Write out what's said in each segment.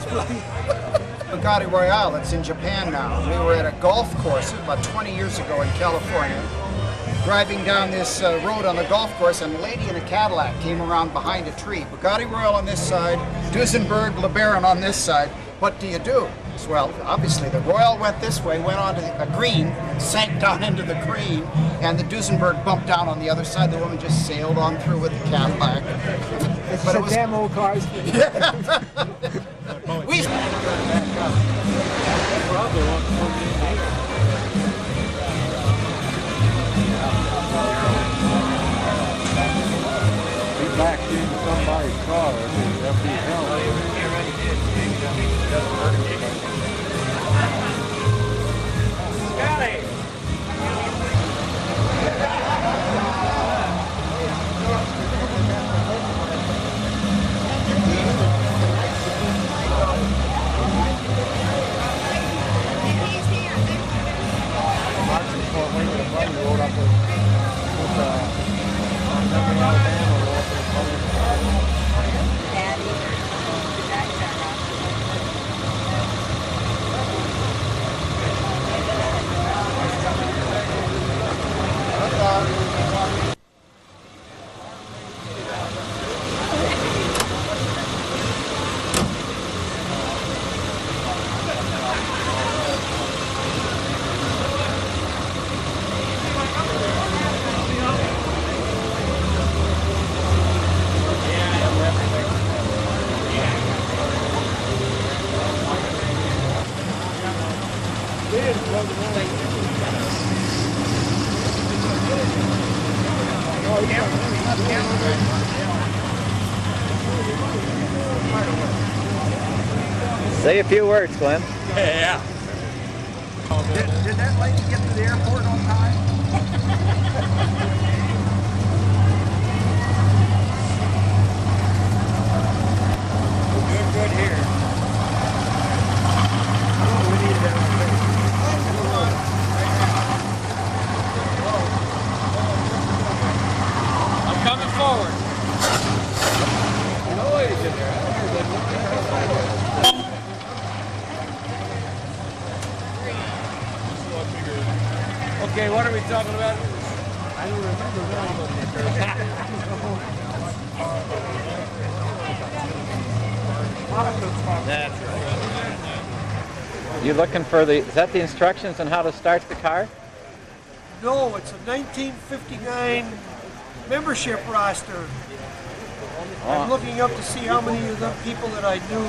Bugatti Royale, it's in Japan now. We were at a golf course about 20 years ago in California, driving down this road on the golf course, and a lady in a Cadillac came around behind a tree. Bugatti Royale on this side, Duesenberg, LeBaron on this side. What do you do? Well, obviously the Royale went this way, went onto a green, sank down into the green, and the Duesenberg bumped down on the other side. The woman just sailed on through with the Cadillac. But it was damn old cars. We backed into somebody's car. That'd be hell. Scotty! Say a few words, Glenn. Yeah. Did that lady get to the airport on time? Doing good here. I'm coming forward. No way to get there. Okay, what are we talking about? I don't remember That's right. You looking for the, is that the instructions on how to start the car? No, it's a 1959 membership roster. I'm looking up to see how many of the people that I knew.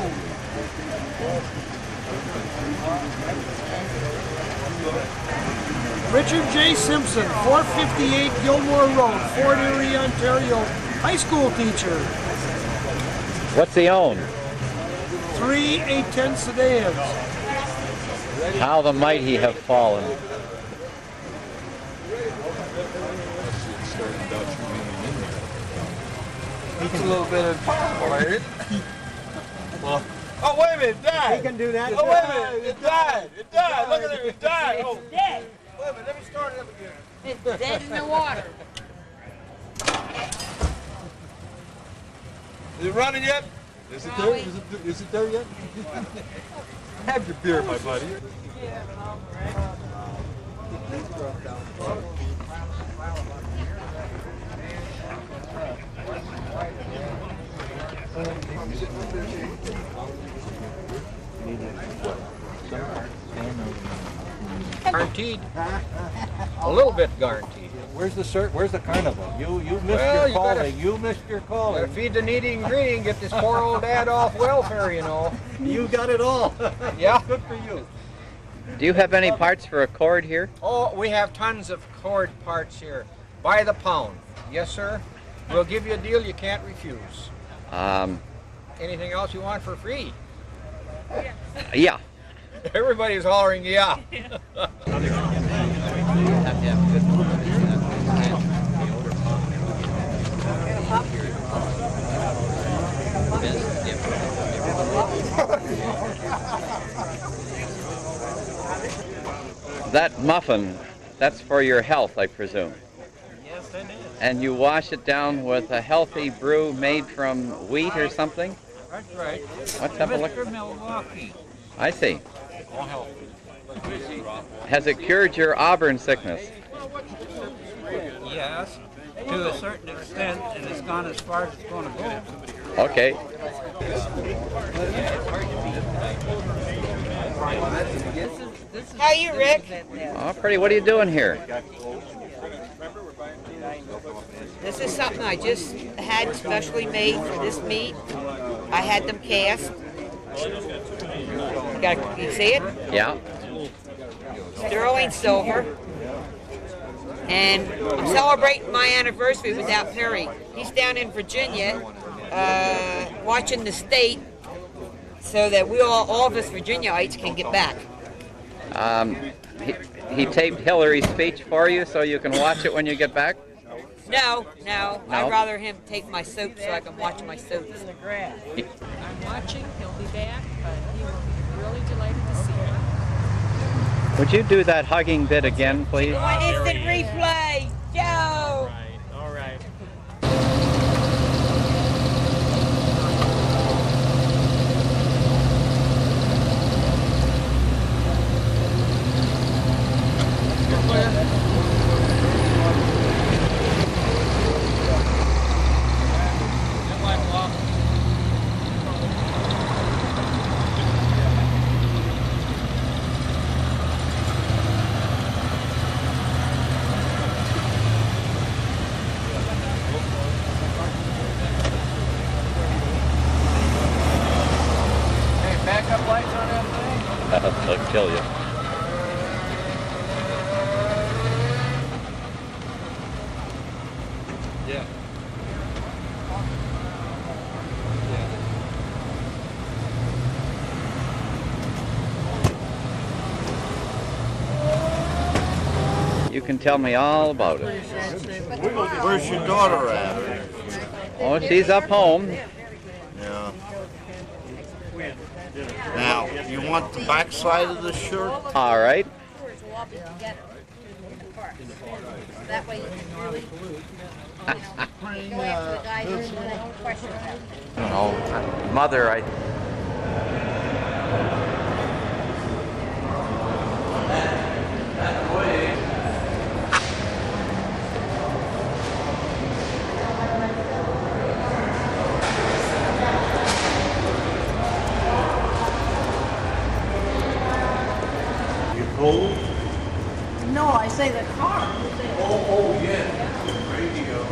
Richard J. Simpson, 458 Gilmore Road, Fort Erie, Ontario, high school teacher. What's he own? 3 810 sedans. How the mighty have fallen. It's a little bit of power. Well, oh, wait a minute, it died. He can do that. Oh, wait a minute, it died. It died. Look at it, it died. Oh, It's dead. wait a minute, let me start it up again. It's dead in the water. Is it running yet? Is it there? Is it there yet? Have your beer, my buddy. Guaranteed. A little bit guaranteed. Where's the Where's the carnival? You missed Well, your you calling. gotta- You missed your Gotta calling. feed the needy and greedy and get this poor old dad off welfare, you know. You got it all. Yeah. Good for you. Do you have any parts for a cord here? Oh, we have tons of cord parts here. By the pound. Yes, sir. We'll give you a deal you can't refuse. Anything else you want for free? Yeah. Everybody's hollering, yeah. That muffin, that's for your health, I presume. Yes, it is. And you wash it down with a healthy brew made from wheat or something? That's right. Let's have a look. Mr. Milwaukee. I see. I'll help. Has it cured your Auburn sickness? Yes, to a certain extent, and it's gone as far as it's going to go. Okay. How are you, Rick? Oh, pretty. What are you doing here? This is something I just had specially made for this meet. I had them cast. You see it? Yeah. Sterling silver. And I'm celebrating my anniversary without Perry. He's down in Virginia watching the state so that we all of us Virginiaites can get back. He taped Hillary's speech for you so you can watch it when you get back? No. I'd rather him take my soap so I can watch my soaps. I'm watching. He'll be back, but he will be really delighted to see you. Would you do that hugging bit again, please? Instant replay, Joe. All right. They'll kill you. Yeah. You can tell me all about it. Where's your daughter at? Oh, she's up home. Yeah. Now, you want the back side of the shirt? All right. That way you can really explain to the guy who's going to question about it. Oh, mother, I... Cold? No, I say the car. Oh, yeah. Ready to go.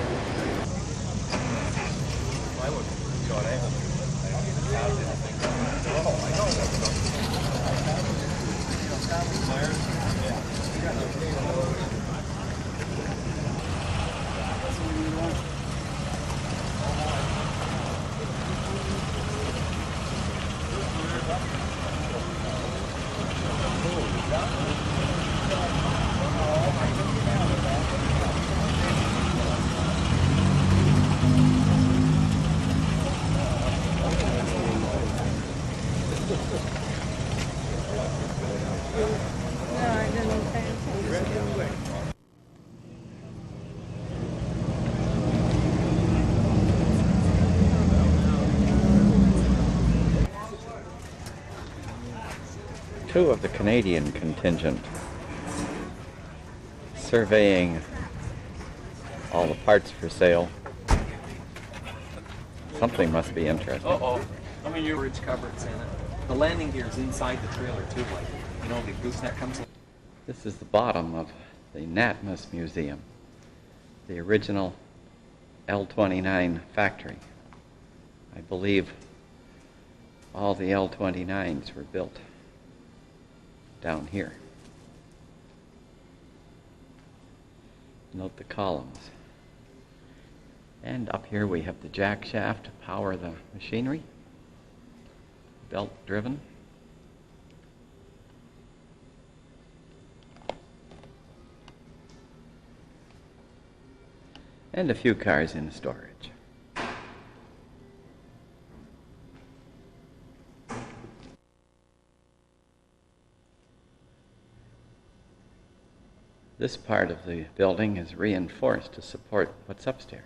Two of the Canadian contingent surveying all the parts for sale. Something must be interesting. Uh-oh. I mean, your bridge cupboards in it. The landing gear's inside the trailer, too, like, you know, the gooseneck comes in. This is the bottom of the Natmus Museum, the original L-29 factory. I believe all the L-29s were built down here. Note the columns. And up here we have the jack shaft to power the machinery, belt driven. And a few cars in storage. This part of the building is reinforced to support what's upstairs.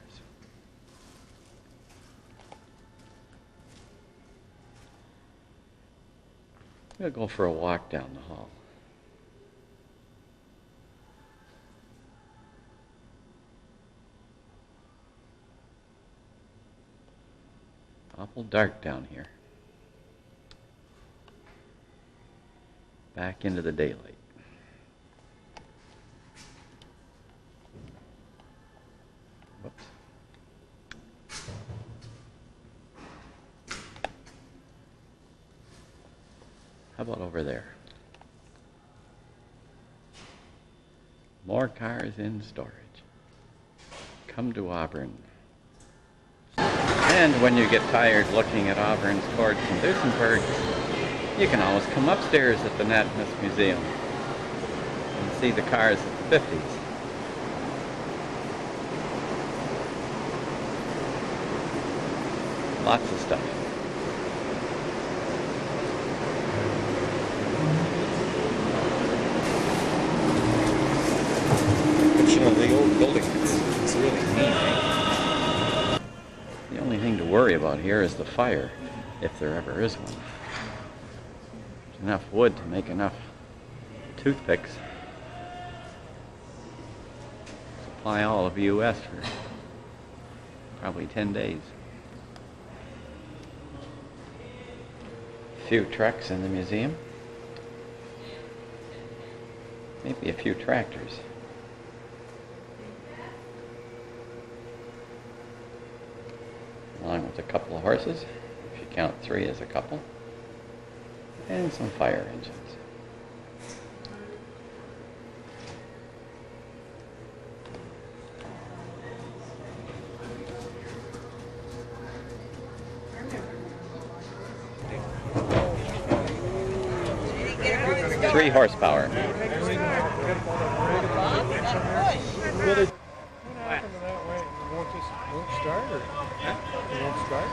We'll go for a walk down the hall. Awful dark down here. Back into the daylight. Whoops. How about over there? More cars in storage. Come to Auburn. And when you get tired looking at Auburn's courts from Duesenberg, you can always come upstairs at the Natmus Museum and see the cars of the 50s. Lots of stuff. But you know, the old building, it's really neat, eh? The only thing to worry about here is the fire, if there ever is one. There's enough wood to make enough toothpicks. Supply all of the U.S. for probably 10 days. A few trucks in the museum. Maybe a few tractors. Along with a couple of horses, if you count 3 as a couple, and some fire engines. Three horsepower. What happened to that way? It won't start, or? It won't start?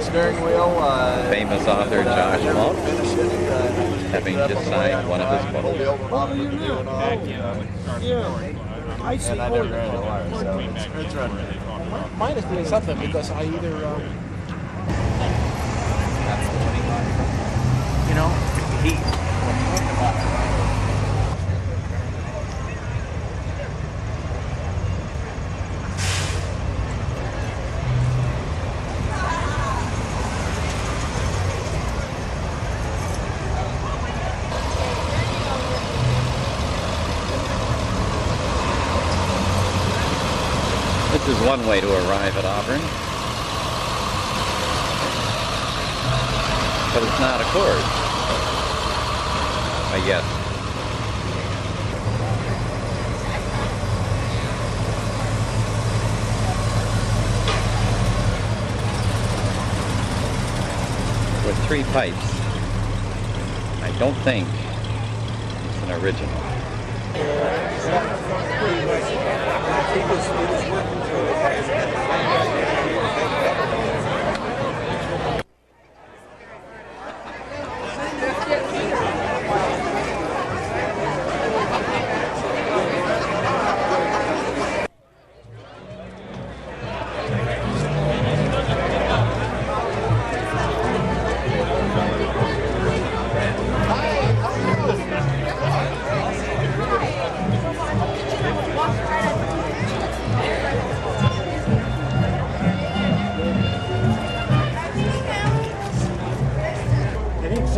steering wheel. Famous author Josh Malk, Finish it. having just signed one of his books. Yeah. I see. And I never ran the wire, so it's running. Mine is doing something because I either, you know, Heat. This is one way to arrive at Auburn, but it's not a chord, I guess. With 3 pipes, I don't think it's an original.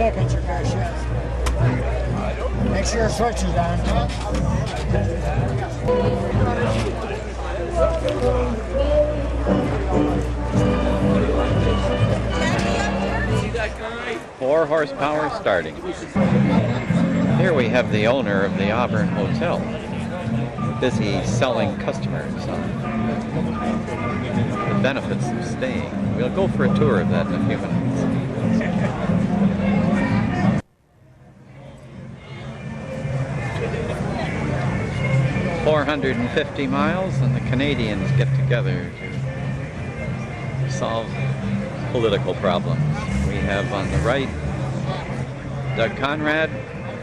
seconds you're going to shut. Make sure your switch is on. Four horsepower starting. Here we have the owner of the Auburn Hotel, busy selling customers on the benefits of staying. We'll go for a tour of that in a few minutes. 450 miles, and the Canadians get together to solve political problems. We have on the right Doug Conrad,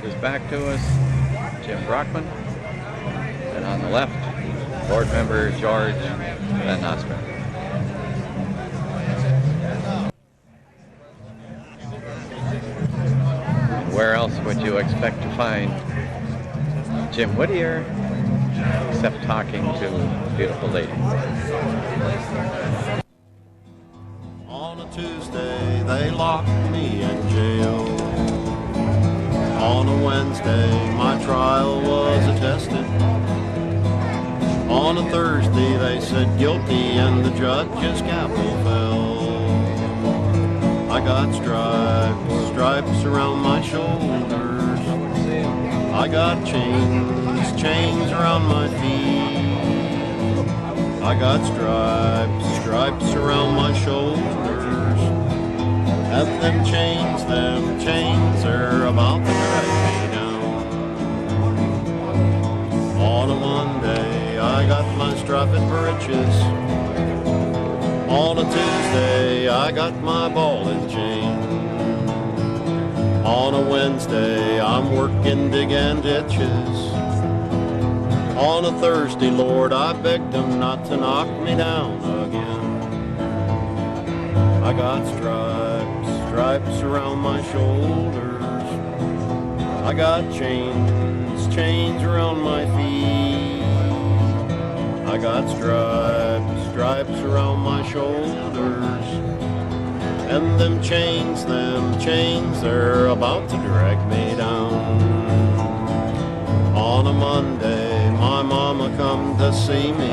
who's back to us, Jim Brockman, and on the left, board member George Van Nostrand. Where else would you expect to find Jim Whittier except talking to beautiful ladies? On a Tuesday, they locked me in jail. On a Wednesday, my trial was attested. On a Thursday, they said guilty and the judge's gavel fell. I got stripes around my shoulders. I got chains around my feet. I got stripes around my shoulders. And them chains are about to drag me down. On a Monday, I got my striped breeches. On a Tuesday, I got my ball and chain. On a Wednesday, I'm working digging ditches. On a Thursday, Lord, I begged him not to knock me down again. I got stripes around my shoulders. I got chains around my feet. I got stripes around my shoulders. And them chains are about to drag me down. On a Monday, my mama come to see me.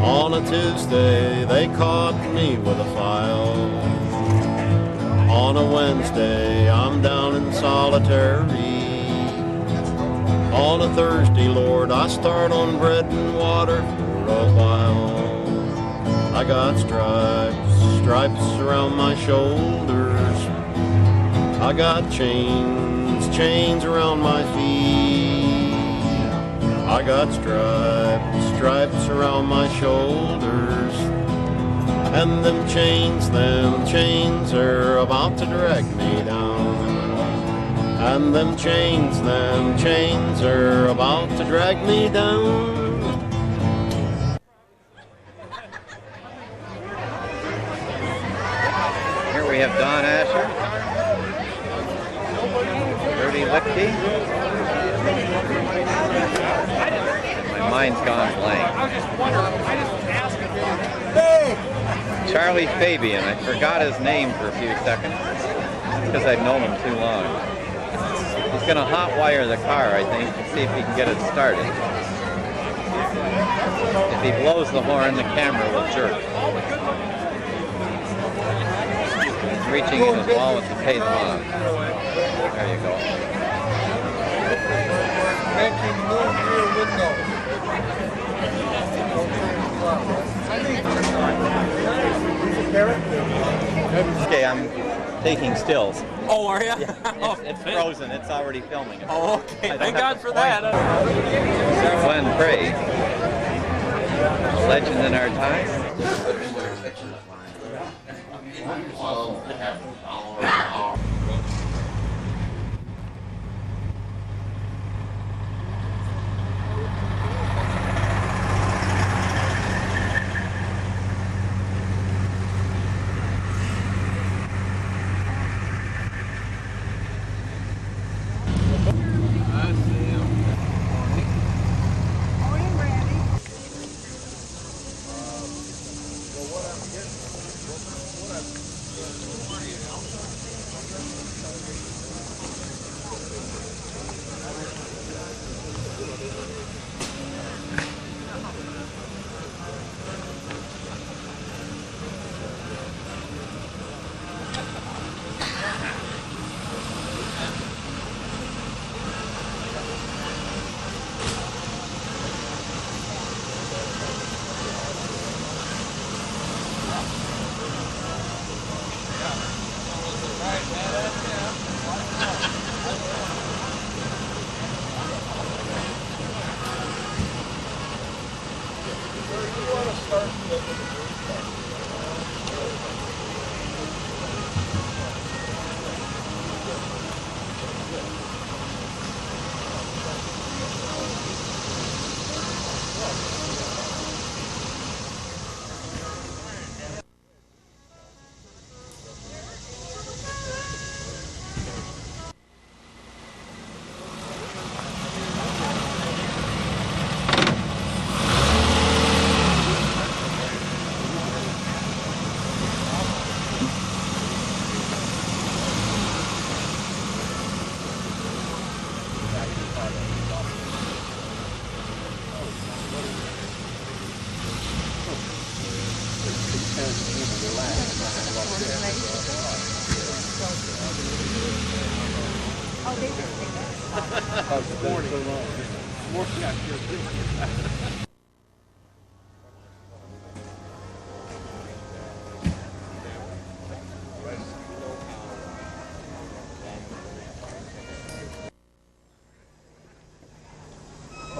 On a Tuesday, they caught me with a file. On a Wednesday, I'm down in solitary. On a Thursday, Lord, I start on bread and water for a while. I got stripes around my shoulders. I got chains around my feet. I got stripes around my shoulders. And them chains are about to drag me down. And them chains are about to drag me down. Here we have Don Asher, Rudy Lipke. My mind's gone blank. Charlie Fabian. I forgot his name for a few seconds because I've known him too long. He's going to hot wire the car, I think, to see if he can get it started. If he blows the horn, the camera will jerk. He's reaching in his wallet to pay them off. There you go. Making move your window. Okay, I'm taking stills. Oh, are you? Yeah, it's frozen. It's already filming. Oh, okay. Thank God for that. Glen Pray, a legend in our time.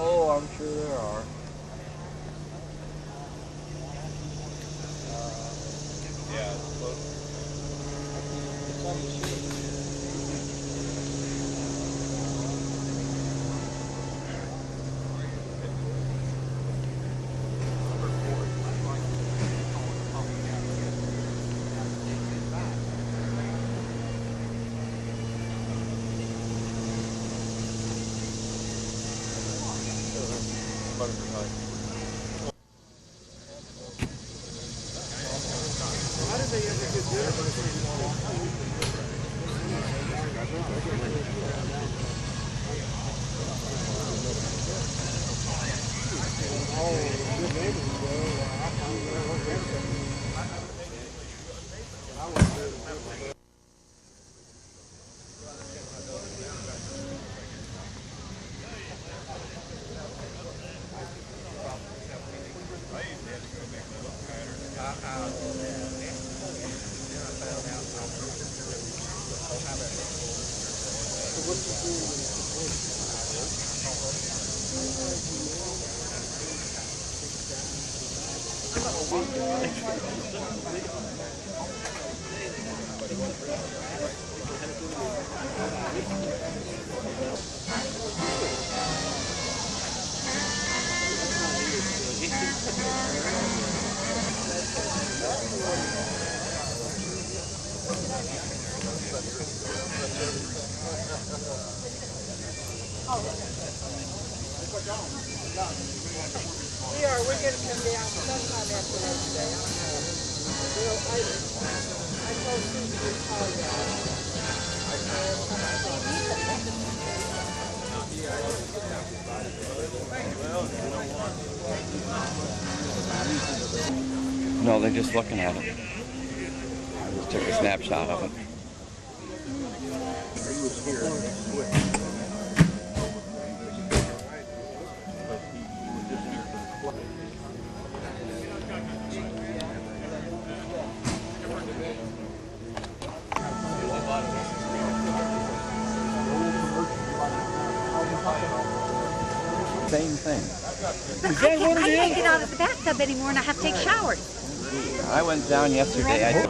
Oh, I'm sure there are. Yeah, it's close. It's on the sheet. We're going to come down sometime after Labor Day. I told Susie to call you. No, they're just looking at it. I just took a snapshot of it. Same thing. But I can't get out of the bathtub anymore and I have to take showers. I went down yesterday.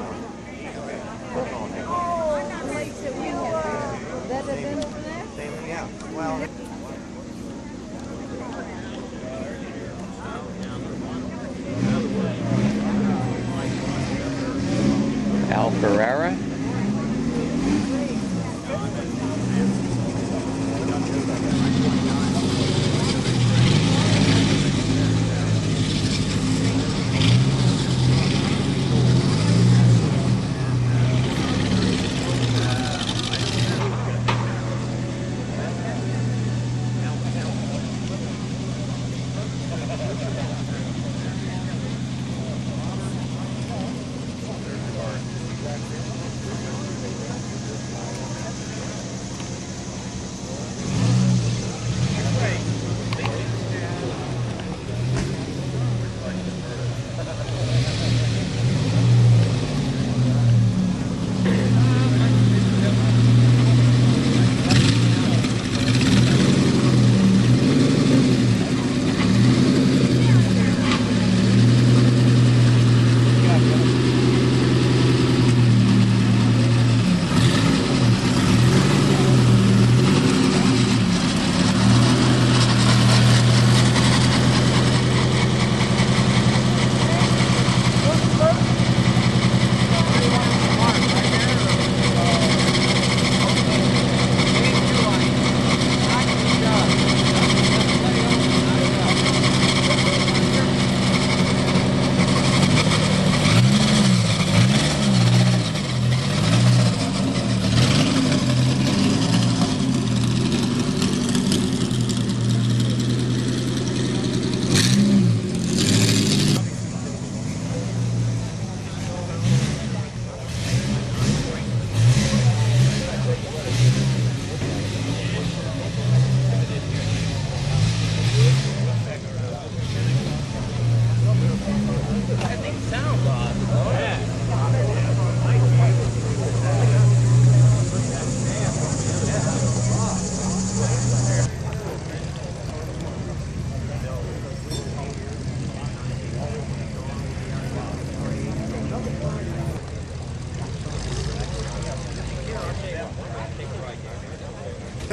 Al Ferrara.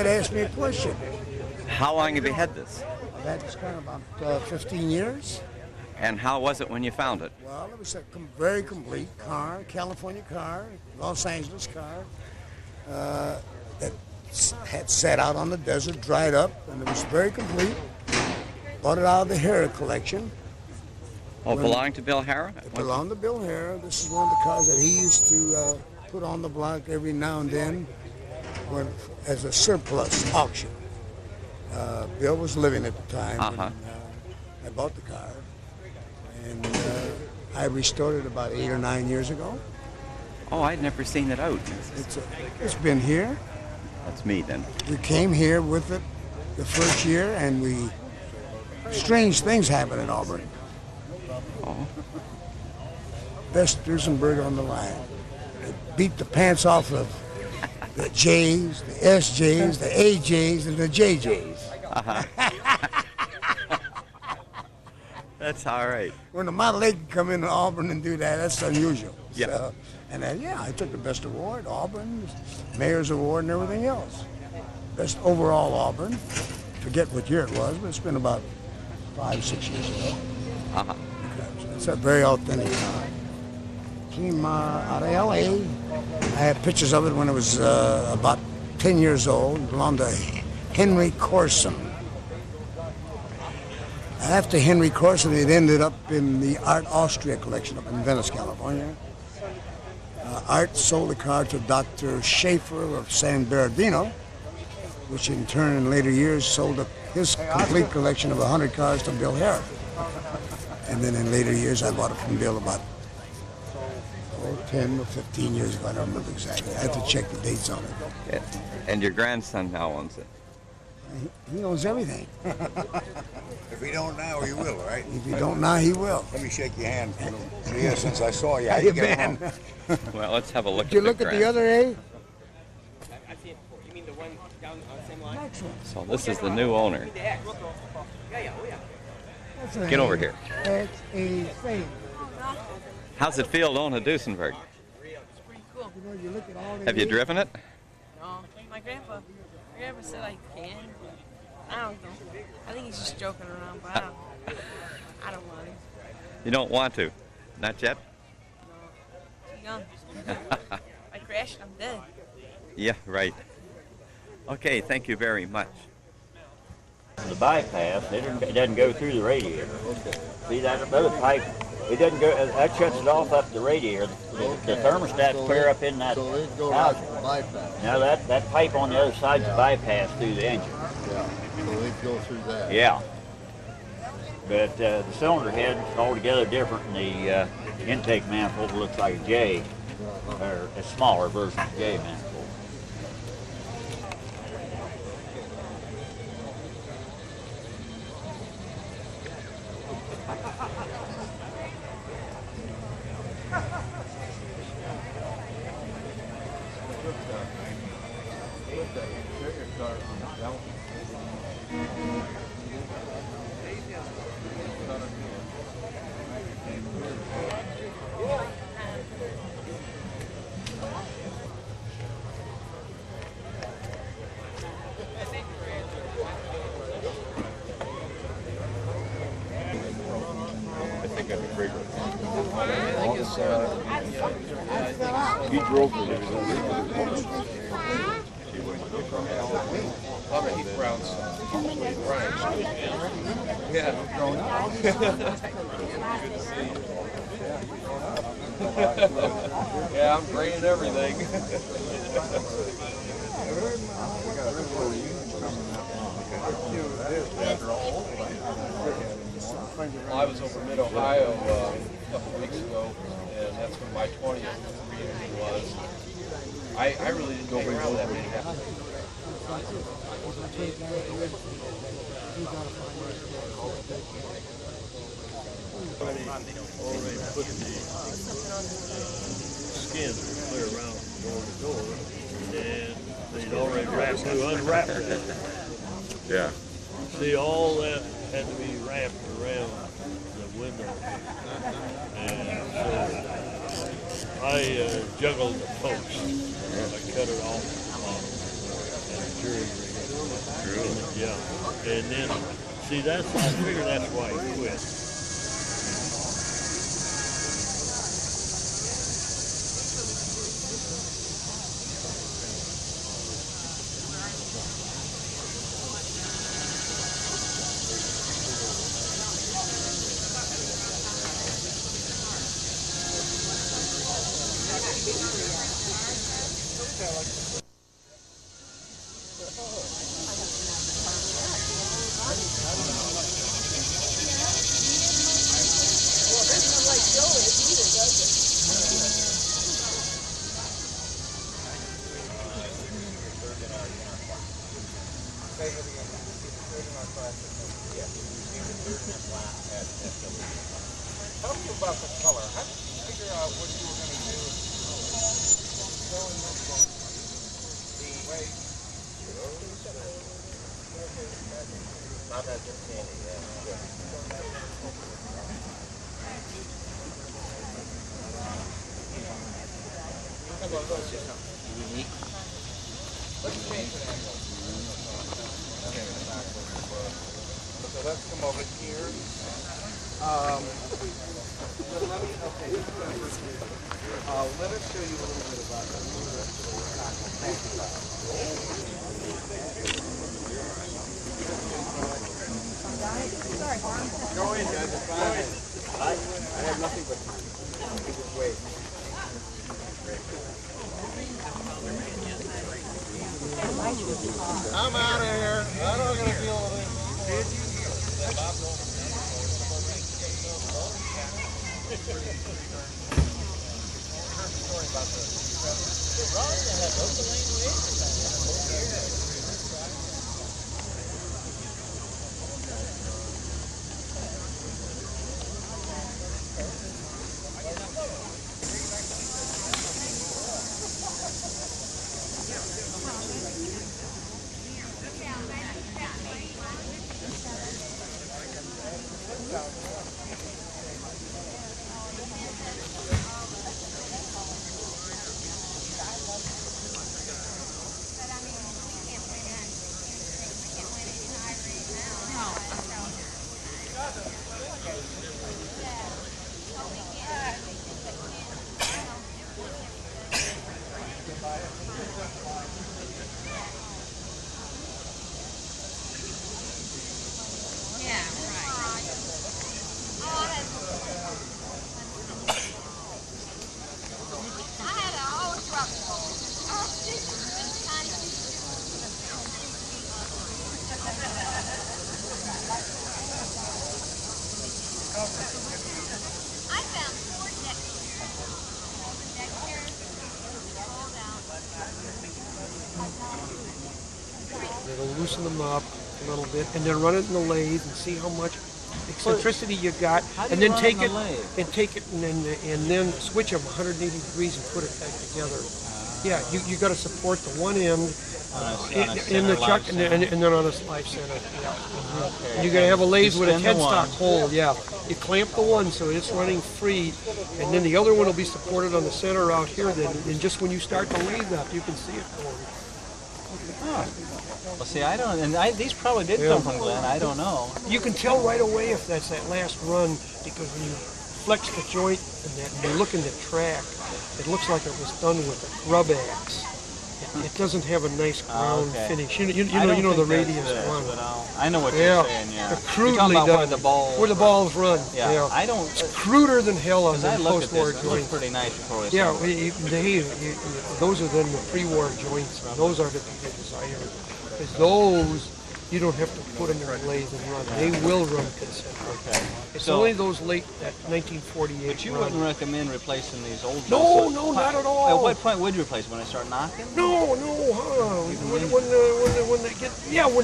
Ask me a question. How long have you had this? I've had this car about 15 years. And how was it when you found it? Well, it was a very complete car, California car, Los Angeles car, that had sat out on the desert, dried up, and it was very complete. Bought it out of the Harrah collection. Oh, it belonged to Bill Harrah? It belonged to Bill Harrah. This is one of the cars that he used to put on the block every now and then as a surplus auction. Bill was living at the time. Uh-huh. I bought the car, and I restored it about 8 or 9 years ago. Oh, I'd never seen it out. It's been here. That's me then. We came here with it the first year, and strange things happened in Auburn. Oh. Best Duesenberg on the line. It beat the pants off of the J's, the SJs, the AJs, and the JJs. Uh-huh. That's all right. When a Model 8 can come into Auburn and do that, that's unusual. Yeah. So, and then, yeah, I took the best award, Auburn, Mayor's Award, and everything else. Best overall Auburn. Forget what year it was, but it's been about 5, 6 years ago. Uh-huh. It's a very authentic car. Came out of L.A. I have pictures of it when it was about 10 years old. It belonged to Henry Corson. After Henry Corson, it ended up in the Art Austria collection up in Venice, California. Art sold the car to Dr. Schaefer of San Bernardino, which in turn in later years sold his complete collection of 100 cars to Bill Harrod. And then in later years, I bought it from Bill about 10 or 15 years ago. I don't remember exactly. I have to check the dates on it. Yeah. And your grandson now owns it. He owns everything. If he don't now, he will, right? If he don't now, he will. Let me shake your hand. Yeah, since I saw you. How you been? Well, let's have a look Did you at look the at the other A? I've seen it before. You mean the one down on the same line? So this is the new owner. Get over here. That's a thing. How's it feel to own a Duesenberg? It's pretty cool. You look at all the Have you driven it? No, my grandpa said I can. I don't know. I think he's just joking around, but I don't want it. You don't want to? Not yet? Too young. I crashed, I'm dead. Yeah, right. Okay, thank you very much. The bypass, it doesn't go through the radiator. See that other pipe? It doesn't go. That shuts it off up the radiator. The thermostat's clear up in that housing. Now that pipe on the other side's the bypass through the engine. Yeah, so they go through that. Yeah. But the cylinder head is altogether different, and the intake manifold looks like a J, or a smaller version of J manifold. He drove me. He frowns. Yeah. Yeah, I'm graying everything. I was over mid-Ohio a couple of weeks ago, and that's when my 20th reunion was. I really didn't go around that many. Skin clear around door to door, and they'd already wrapped to unwrap it. Yeah. See, all that had to be wrapped around the window, and so I juggled the post. I cut it off and jury rigged it. Yeah, and then see I figure that's why he quit. Tell me about the color. How did you figure out what you were going to do? The way. Not that just candy, yeah. Unique. Let's change an angle. So let's come over here. Let us show you a little bit about the Go in, guys. It's fine. I have nothing but time. Just wait. I'm out of here. I don't gonna deal with it. Story about the It'll loosen them up a little bit, and then run it in the lathe and see how much eccentricity you got, and then take it and then switch them 180 degrees and put it back together. Yeah, you got to support the one end in the chuck and then on a live center. Yeah. And you're going to have a lathe with a headstock hole. Yeah, you clamp the one so it's running free, and then the other one will be supported on the center out here. Then, and just when you start the lathe up, you can see it going. Well, see, I don't, and these probably did come from Glen. I don't know. You can tell right away if that's that last run, because when you flex the joint and you look in the track, it looks like it was done with a grub axe. It doesn't have a nice ground finish. You know the radius one. I know what you're saying. Yeah. Crudely you're talking about done. Where the balls run. Yeah. I don't. It's cruder than hell on the post-war joints. It looked pretty nice before we started. Those are then the pre-war joints. Those are the desired. Because those you don't have to put in your lathe and run. They will run consistently. Okay. It's only those late, that 1948. But you wouldn't recommend replacing these old joints? No, not at all. At what point would you replace? When they start knocking? No. When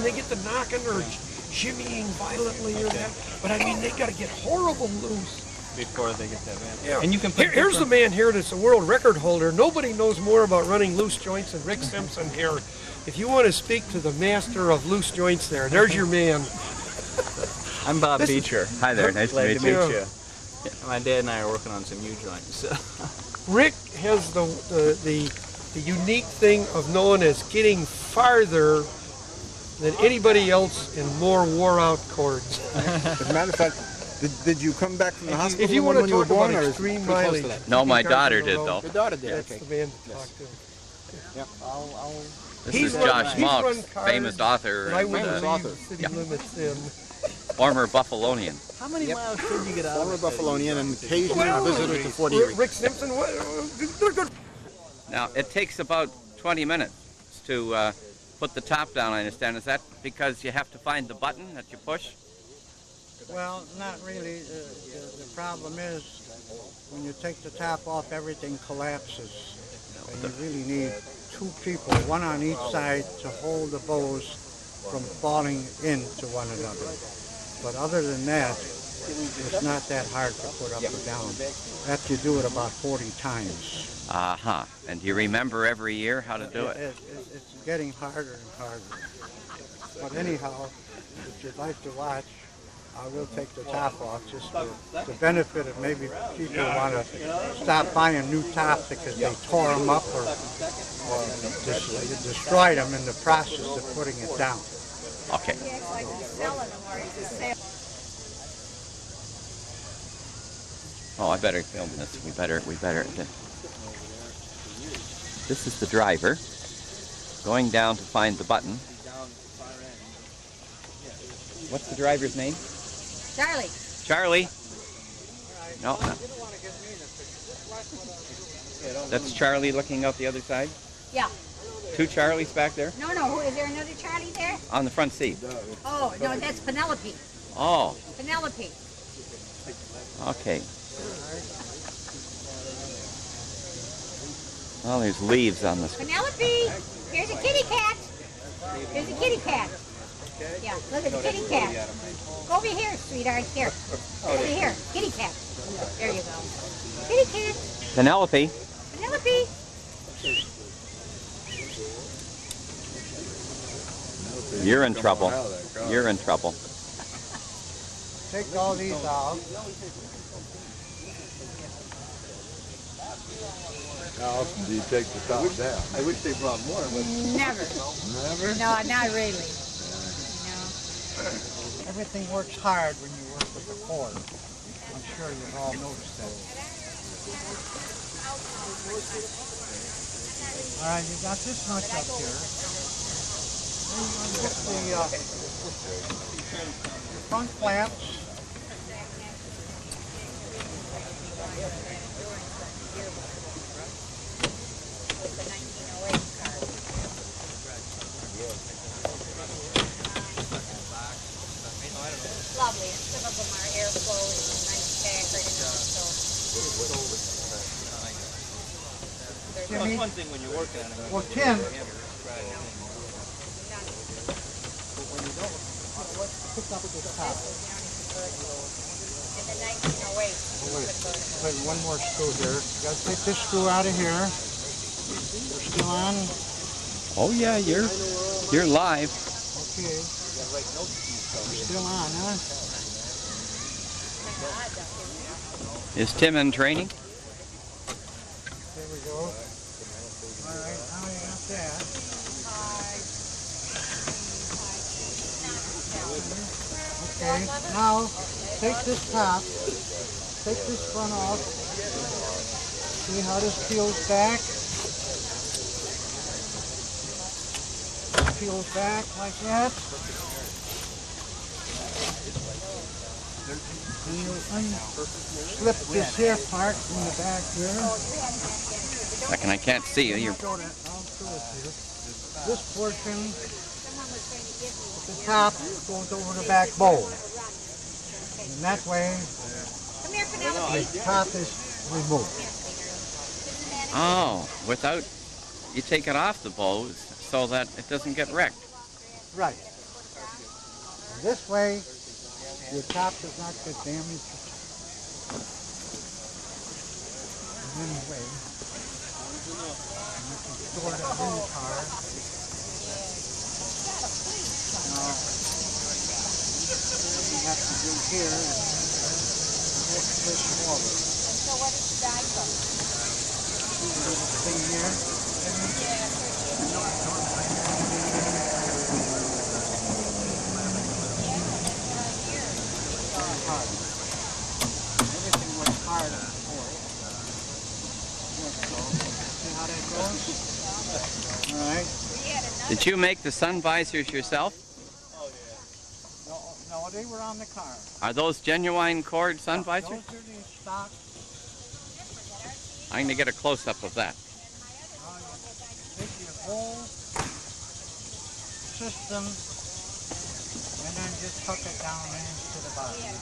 they get the knocking or shimmying violently or that. But I mean, they got to get horrible loose before they get that bad. Yeah. And you can put here's the man here that's a world record holder. Nobody knows more about running loose joints than Ric Simpson here. If you want to speak to the master of loose joints there's your man. I'm Bob Beecher. Hi there, nice to meet you. Yeah. My dad and I are working on some new joints. Rick has the unique thing of knowing as getting farther than anybody else in more wore-out chords. As a matter of fact, did you come back from the hospital if you want to when you were talk born, about or extreme mileage? No, my daughter did, though. Your daughter did, That's the man to talk to. Yep. This is Josh Malk's famous author. City limits in. Former Buffalonian. How many miles should you get out Former of the Buffalonian and occasionally a visitor to Fort Erie. Ric Simpson, good. Now, it takes about 20 minutes to put the top down, I understand. Is that because you have to find the button that you push? Well, not really. The problem is when you take the top off, everything collapses. And you really need two people, one on each side, to hold the bows from falling into one another. But other than that, it's not that hard to put up or down. After you do it about 40 times. Uh-huh. And do you remember every year how to do it? It's getting harder and harder. But anyhow, if you'd like to watch, I will take the top off just for the benefit of maybe people who want to stop buying new tops because they tore them up or destroyed them in the process of putting it down. Okay. Oh, I better film this. We better. This is the driver going down to find the button. What's the driver's name? Charlie. Charlie. No. That's Charlie looking out the other side? Yeah. Two Charlies back there? No. Is there another Charlie there? On the front seat. Oh, no, that's Penelope. Oh. Penelope. Okay. Well, there's leaves on this. Penelope, here's a kitty cat. Here's a kitty cat. Yeah, look at the kitty cat. Go over here, sweetheart. Here. Over here. Kitty cat. There you go. Kitty cat. Penelope. Penelope. You're in trouble. You're in trouble. Take all these out. How often do you take the top down? I wish they brought more. But Never. Never? No, not really. Everything works hard when you work with the cord. I'm sure you've all noticed that. All right, you got this much up here. Then you get the front flaps. Lovely, and some of them are airflow and nice packard and all, so. Timmy? One thing when you're working on it. Well, Tim. Pick up this top. And the 1908. Wait, one more screw here. You gotta take this screw out of here. We're still on. Oh yeah, you're live. Okay. We're still on, huh? Is Tim in training? There we go. All right, now you got that. Okay, now take this top, take this front off. See how this peels back? Peels back like that. And you slip this here part from the back here. Second, I can't see you. You're... I'll show it to you. This portion, the top goes over the back bowl. And that way, the top is removed. Oh, without you take it off the bow so that it doesn't get wrecked. Right. And this way, your top does not get damaged in any way. And you can store that in the car. Now, what you have to do here is lift this forward. So what did you die from? See the little thing here? Everything was hard before. See how that goes? All right. Did you make the sun visors yourself? No, they were on the car. Are those genuine cord sun visors? Those are the stock. I'm going to get a close-up of that. Take your whole system and then just tuck it down into the bottom.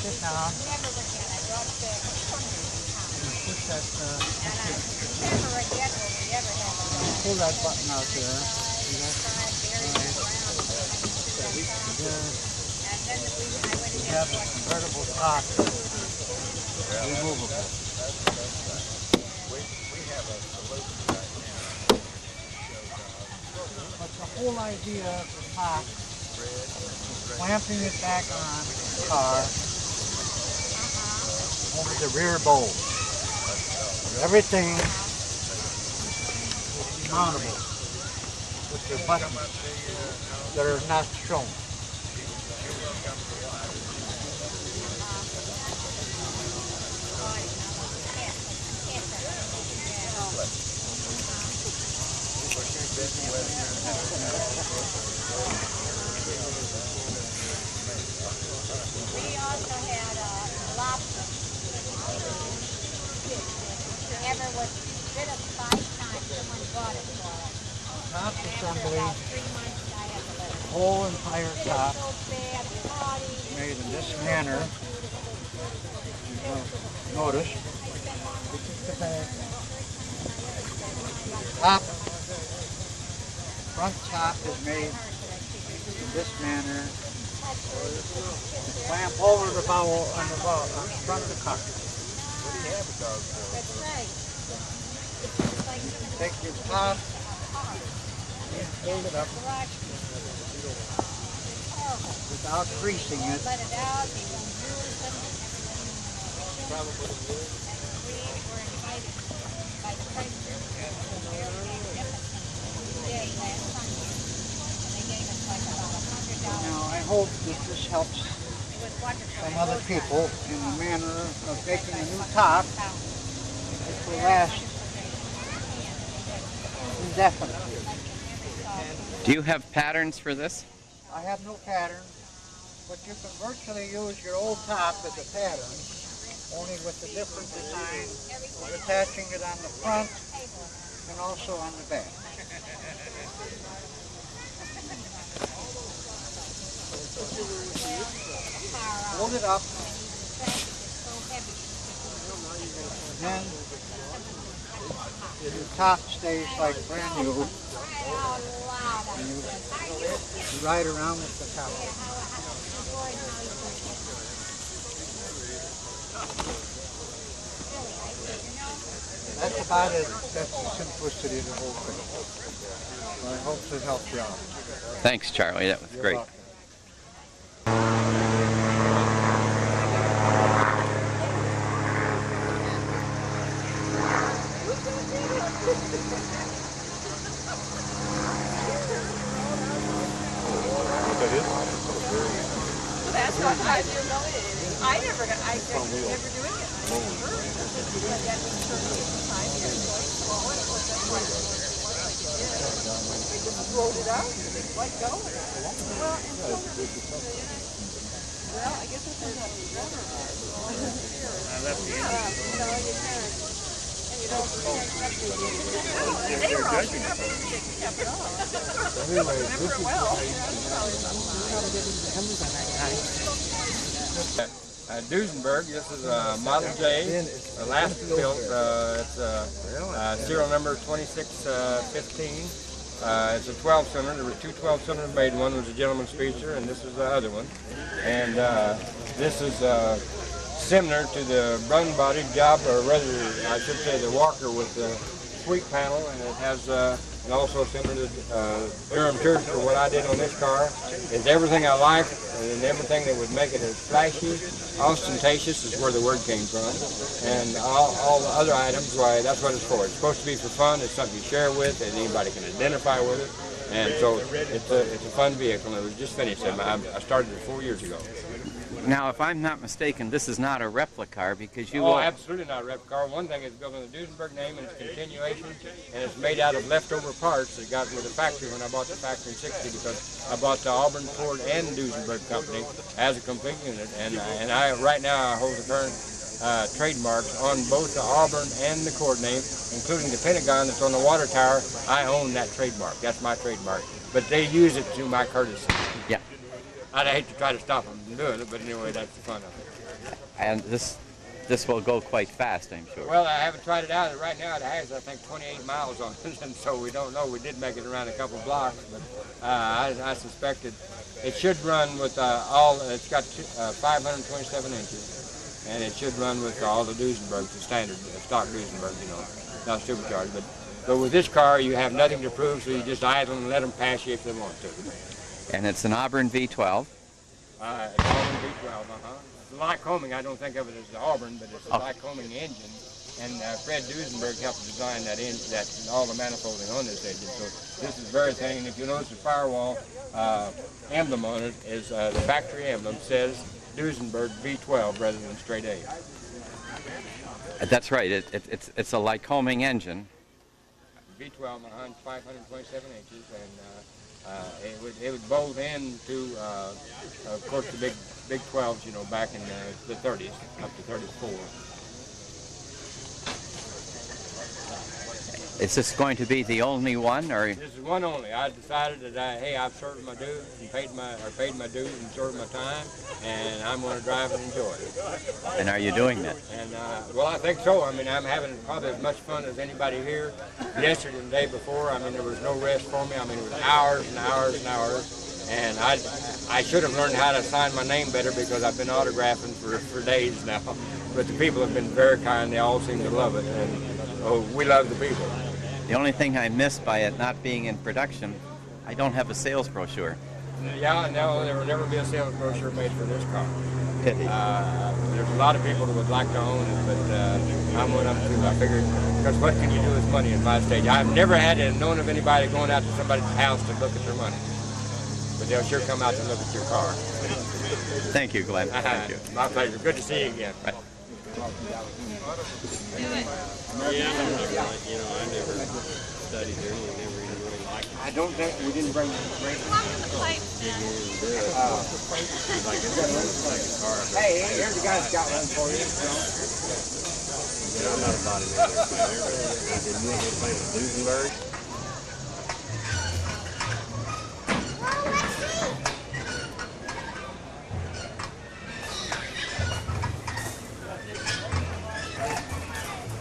Sit down. Push that, pull that button out there. See that? We have a convertible top, removable. whole idea of the top is clamping it back on the car over the rear bowl. Everything is mountable with the buttons that are not shown. We also had a lobster. Ever was rid of 5 times. Someone bought it for us. Top assembly, About 3 months I had to let it. the whole entire top So bad, party. made in this manner. Notice, top, front top is made in this manner. The clamp over the bowl on the front of the car. That's right. Take your top and fold it up without creasing it. Let it out. You can use them. We were invited by the president last Sunday, and they gave us like about $100. Now I hope that this helps some other people in the manner of making a new top that will last indefinitely. Do you have patterns for this? I have no pattern, but you can virtually use your old top as a pattern, only with a different design of attaching it on the front and also on the back. Hold it up, and then your top stays like brand new, and you ride around with the top. That's about it. That's the simplicity of the whole thing. So I hope to help you out. Thanks, Charlie. That was You're great. welcome. That's what I do know it is. I never got, I never do it. But that was for me at the time. It was like, well, what was that? I just rolled it out and just let go. Well, I guess this is not rubber. They were all kept it off. Anyway, Remember it well. Duesenberg, this is a Model J, last built. It's serial number 2615. It's a 12-cylinder. There were two 12-cylinders made. One was a gentleman's feature, and this is the other one. And this is similar to the run body job, or rather, I should say, the Walker with the sweep panel, and it has and also similar to Durham Church. For what I did on this car is everything I like, and everything that would make it as flashy, ostentatious is where the word came from, and all the other items, why, that's what it's for. It's supposed to be for fun. It's something you share with, and anybody can identify with it, and so it's a fun vehicle. It was just finished. I started it 4 years ago. Now, if I'm not mistaken, this is not a replica car because you... Oh, absolutely not a replica car. One thing is built on the Duesenberg name, and it's continuation, and it's made out of leftover parts that got with the factory when I bought the factory in '60, because I bought the Auburn, Ford, and Duesenberg company as a complete unit, and right now I hold the current trademarks on both the Auburn and the Ford name, including the Pentagon that's on the water tower. I own that trademark. That's my trademark. But they use it to my courtesy. Yeah. I'd hate to try to stop them from doing it, but anyway, that's the fun of it. And this will go quite fast, I'm sure. Well, I haven't tried it out. Right now it has, I think, 28 miles on it, and so we don't know. We did make it around a couple blocks, but I suspected it should run with it's got 527 inches, and it should run with all the Duesenbergs, the standard stock Duesenberg, not supercharged. But But with this car, you have nothing to prove, so you just idle and let them pass you if they want to. And it's an Auburn V12. It's Auburn V12, The Lycoming, I don't think of it as the Auburn, but it's a Lycoming engine. And Fred Duesenberg helped design that engine, all the manifolding on this engine. So this is very thing. And if you notice the firewall emblem on it is the factory emblem says Duesenberg V12 rather than straight A. That's right. It's a Lycoming engine. V12 behind 527 inches, and it would bolt into, of course, the big 12s, you know, back in the 30s, up to 34. Is this going to be the only one, or? This is one only. I decided that hey, I've served my dues and paid my dues and served my time, and I'm going to drive and enjoy it. And are you doing that? And well, I think so. I mean, I'm having probably as much fun as anybody here. Yesterday and the day before, I mean, there was no rest for me. I mean, it was hours and hours and hours, and I should have learned how to sign my name better because I've been autographing for days now. But the people have been very kind. They all seem to love it, and we love the people. The only thing I missed by it not being in production, I don't have a sales brochure. Yeah, no, there will never be a sales brochure made for this car. Pity. There's a lot of people that would like to own it, but I'm one of them too. I figured, because what can you do with money in my stage? I've never known of anybody going out to somebody's house to look at their money. But they'll sure come out to look at your car. Thank you, Glenn. Thank you. My pleasure. Good to see you again. Right. Yeah, I never studied there. We never even really liked it. I don't think we didn't bring Hey, here's the guy's got one for you. I'm not a body player. Did you ever play with Duesenberg?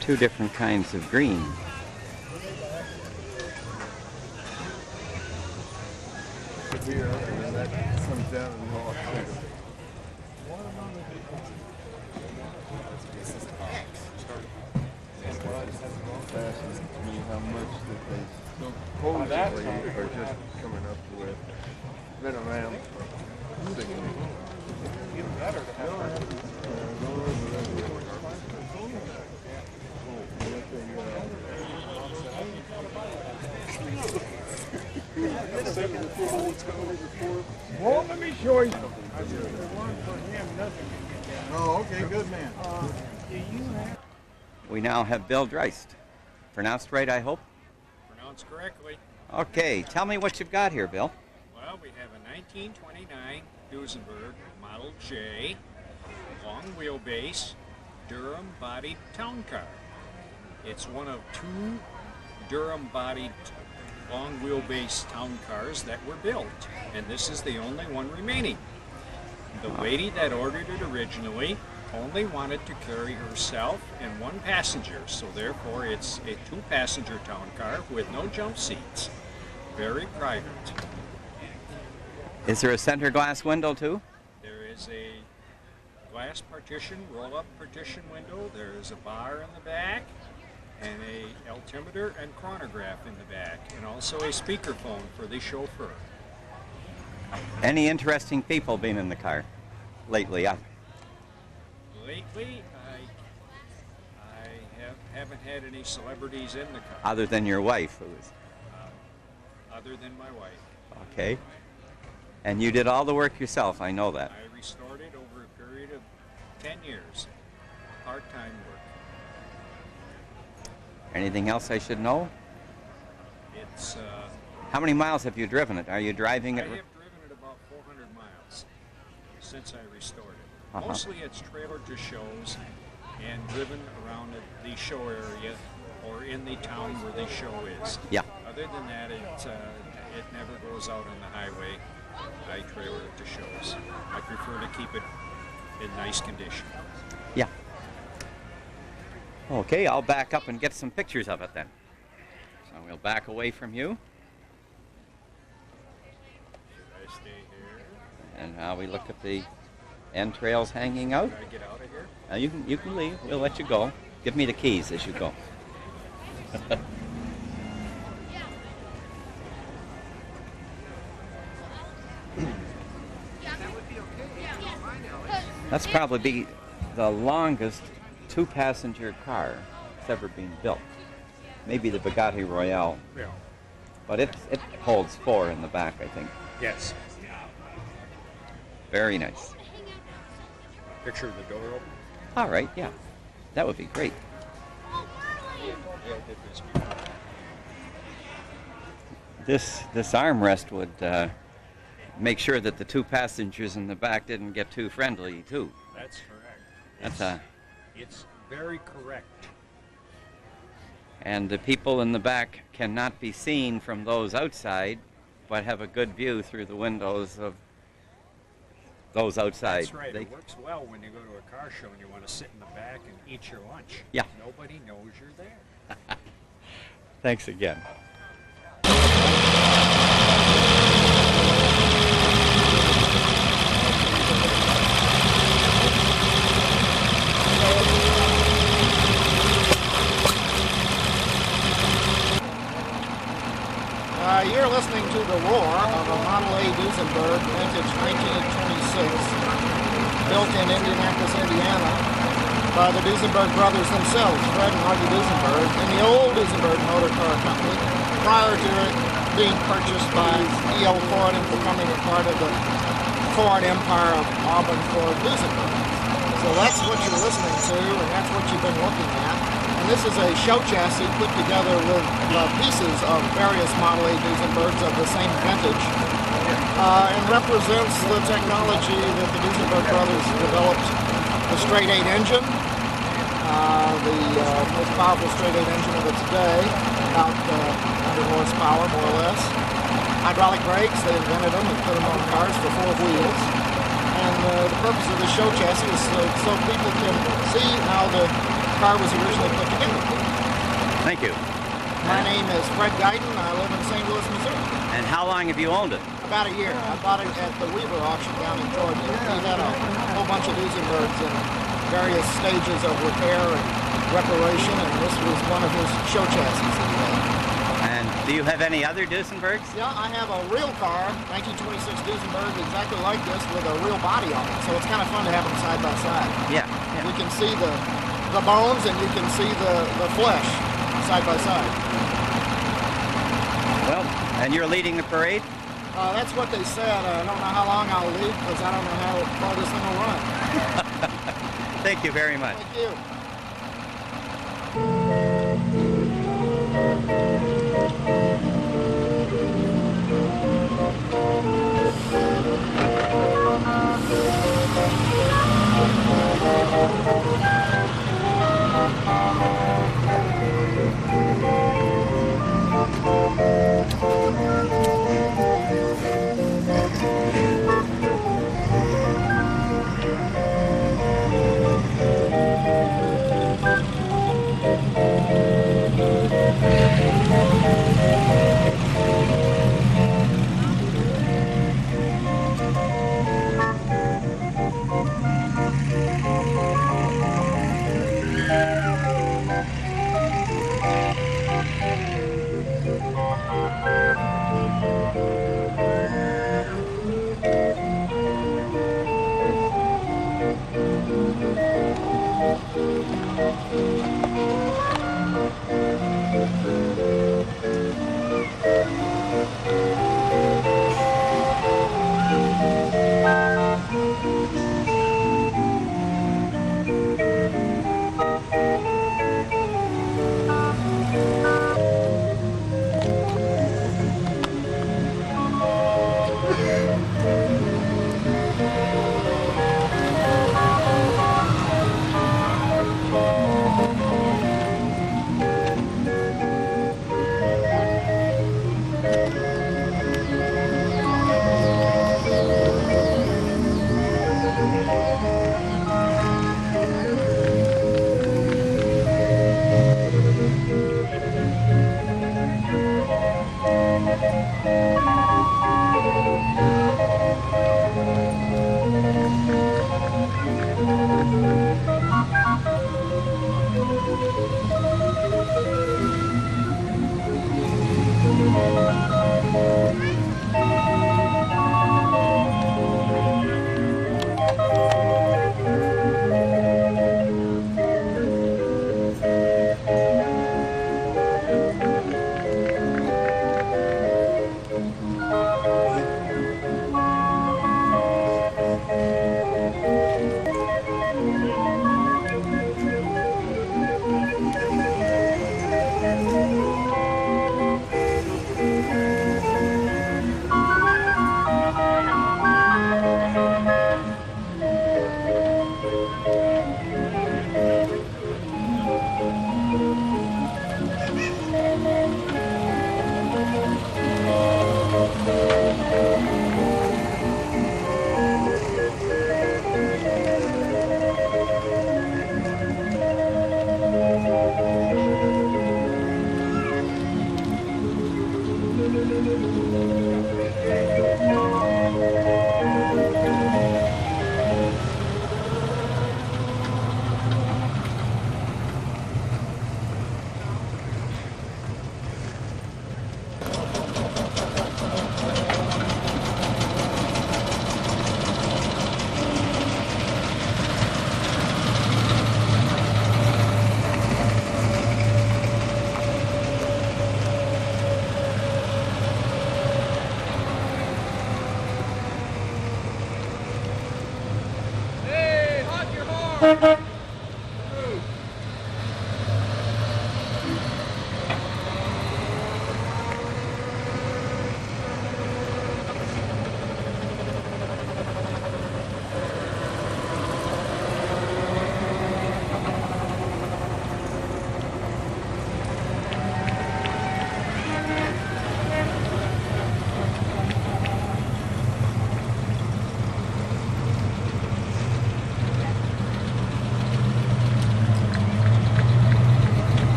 Two different kinds of green. Here, and that comes down and all fascinating to me how much that they supposedly are just coming up with. Been around for 6 years. Well, let me show you. I said the one for him, nothing. Oh, okay, good man. We now have Bill Dreist. Pronounced right, I hope? Pronounced correctly. Okay, tell me what you've got here, Bill. Well, we have a 1929 Duesenberg Model J, long wheelbase, Durham-bodied town car. It's one of two Durham-bodied long wheelbase town cars that were built, and this is the only one remaining. The lady that ordered it originally only wanted to carry herself and one passenger, so therefore it's a two-passenger town car with no jump seats. Very private. Is there a center glass window too? There is a glass partition, roll-up partition window. There is a bar in the back, and a altimeter and chronograph in the back, and also a speakerphone for the chauffeur. Any interesting people been in the car lately? Lately, I haven't had any celebrities in the car. Other than your wife, who is? Other than my wife. Okay. And you did all the work yourself, I know that. I restored it over a period of 10 years. Part-time work. Anything else I should know? It's, how many miles have you driven it? Are you driving it? I have driven it about 400 miles since I restored it. Mostly it's trailer to shows and driven around the show area or in the town where the show is. Yeah. Other than that, it never goes out on the highway. I trailer it to shows. I prefer to keep it in nice condition. Yeah. Okay, I'll back up and get some pictures of it then. So we'll back away from you. Should I stay here? And now we look at the entrails hanging out. Should I get out of here? You can leave. We'll let you go. Give me the keys as you go. That's probably be the longest two-passenger car that's ever been built. Maybe the Bugatti Royale. Yeah. But it holds 4 in the back, I think. Yes. Very nice. Picture of the door open. All right, yeah. That would be great. This armrest would make sure that the 2 passengers in the back didn't get too friendly, too. That's correct. It's very correct. And the people in the back cannot be seen from those outside, but have a good view through the windows of those outside. That's right. It works well when you go to a car show and you want to sit in the back and eat your lunch. Yeah. Nobody knows you're there. Thanks again. You're listening to the roar of a Model A Duesenberg, vintage 1926, built in Indianapolis, Indiana, by the Duesenberg brothers themselves, Fred and Artie Duesenberg, in the old Duesenberg Motor Car Company, prior to it being purchased by E.L. Ford and becoming a part of the Ford empire of Auburn Ford Duesenberg. So that's what you're listening to, and that's what you've been looking at. And this is a show chassis put together with pieces of various Model A Duesenbergs of the same vintage, and represents the technology that the Duesenberg brothers developed. The straight 8 engine, the most powerful straight 8 engine of its day, about 100 horsepower more or less. Hydraulic brakes, they invented them and put them on cars for 4 wheels. And the purpose of the show chassis is so people can see how the car was originally put together. Thank you. My name is Fred Guyton. I live in St. Louis, Missouri. And how long have you owned it? About a year. I bought it at the Weaver auction down in Georgia. He had a whole bunch of Duesenbergs in various stages of repair and reparation, and this was one of his show chassis that he had. And do you have any other Duesenbergs? Yeah, I have a real car, 1926 Duesenberg, exactly like this, with a real body on it. So it's kind of fun to have them side by side. Yeah. You can see the bones and you can see the flesh side by side. Well, and you're leading the parade? That's what they said. I don't know how long I'll lead because I don't know how far this thing will run. Thank you very much. Thank you.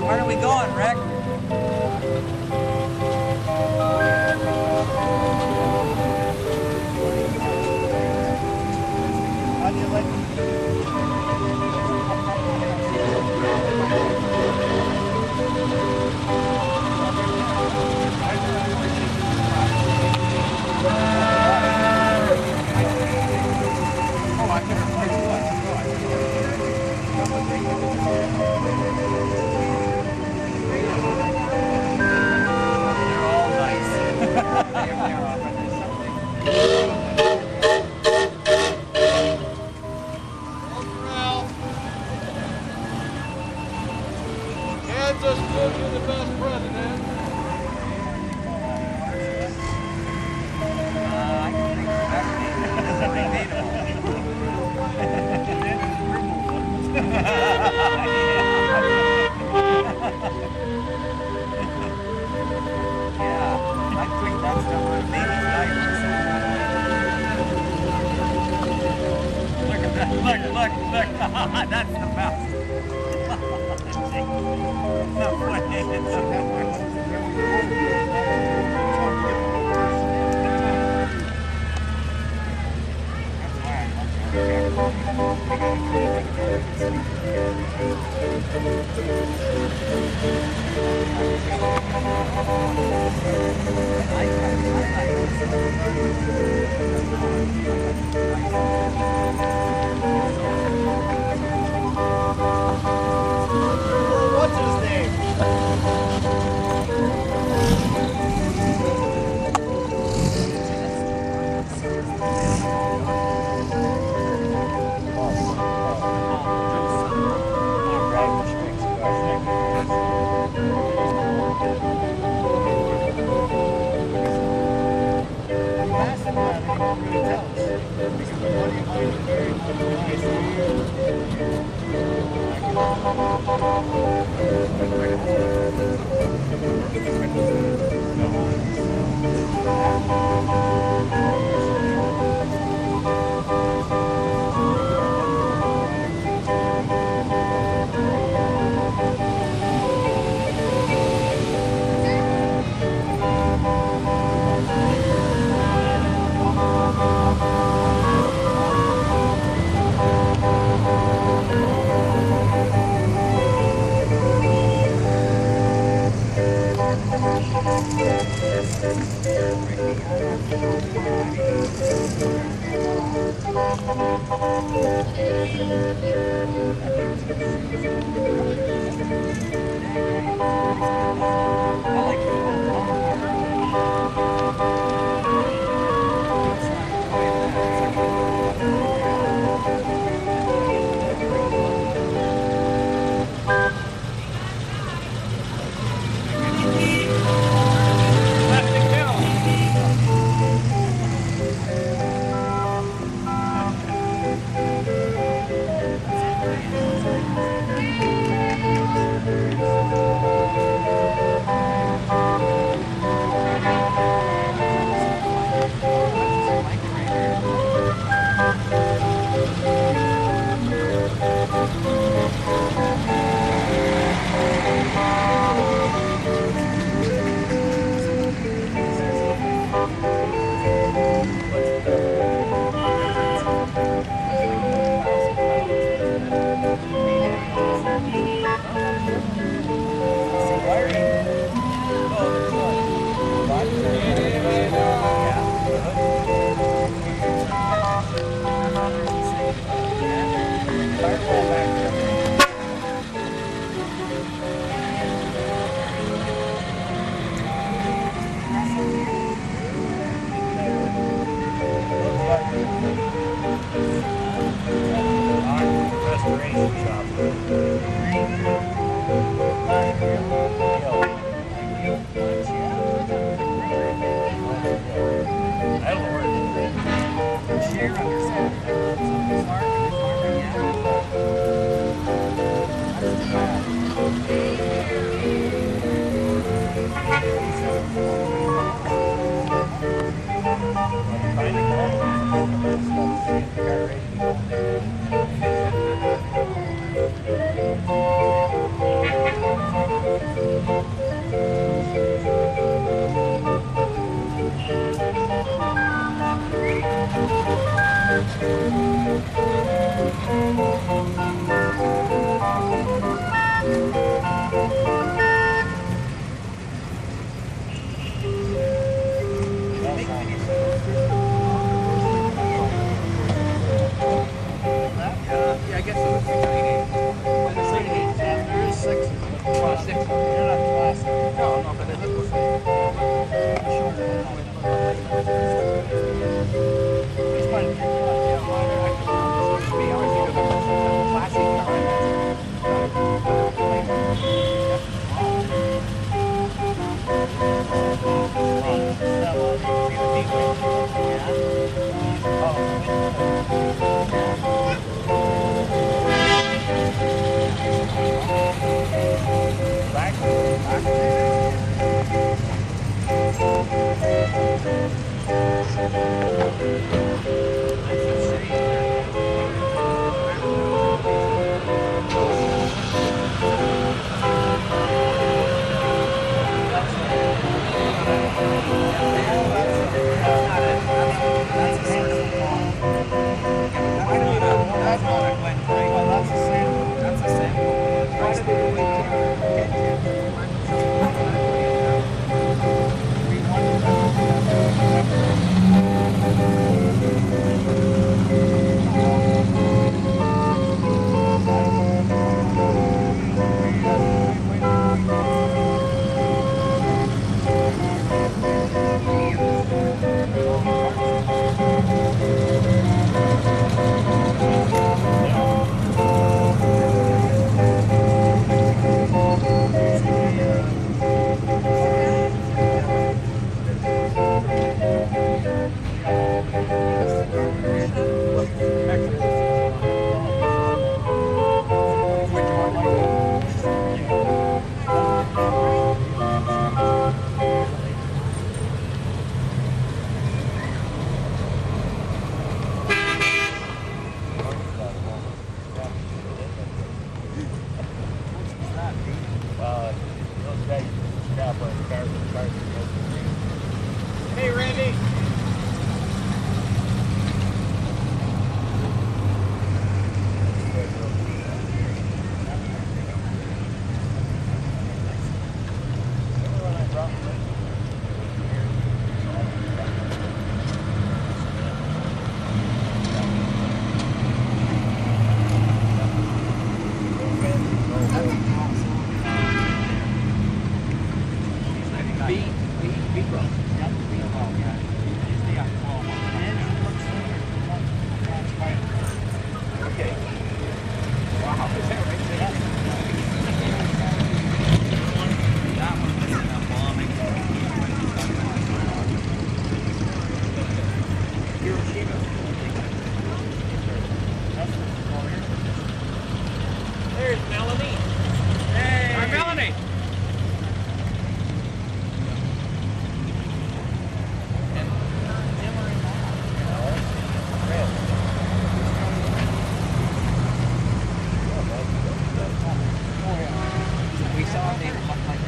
Where are we going? That's the best. What's his name? Hey, Randy. There's Melanie. Hey. Hi, Melanie. We saw they look like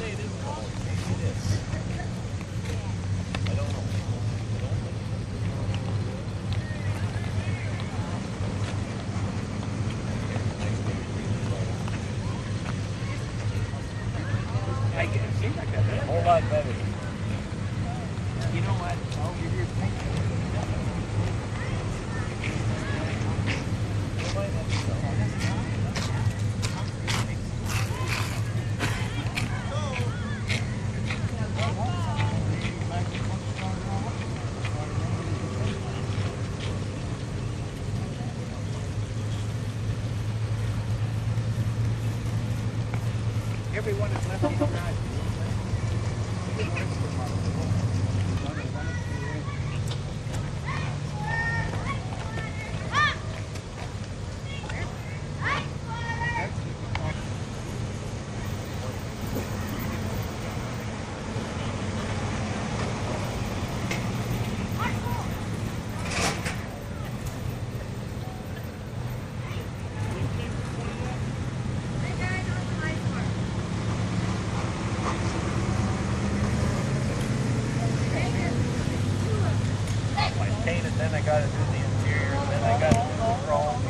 say it is cold. Maybe it is. I don't know. I get it seems like that. A whole lot better. You know what? I'll give you a picture. Everyone is left in the garage. Then I got to do the interior, then I got to do the chrome.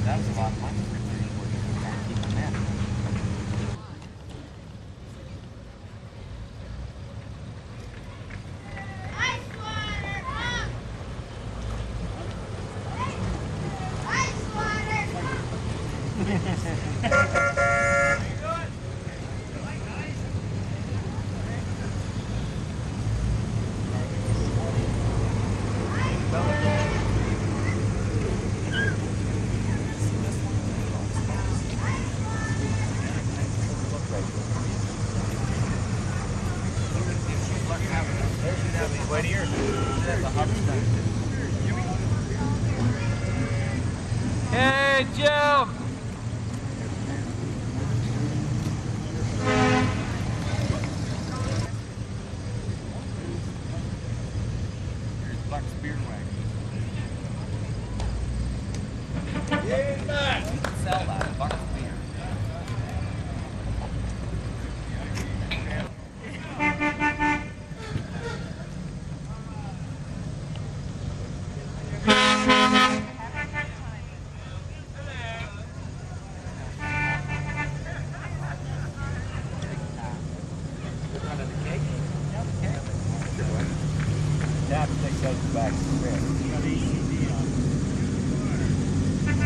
That's a lot of money for 34 years. Keep them in. Hey, Jim! Here's Buck's beer wagon. Yeah, man. You can sell that, Buck's beer.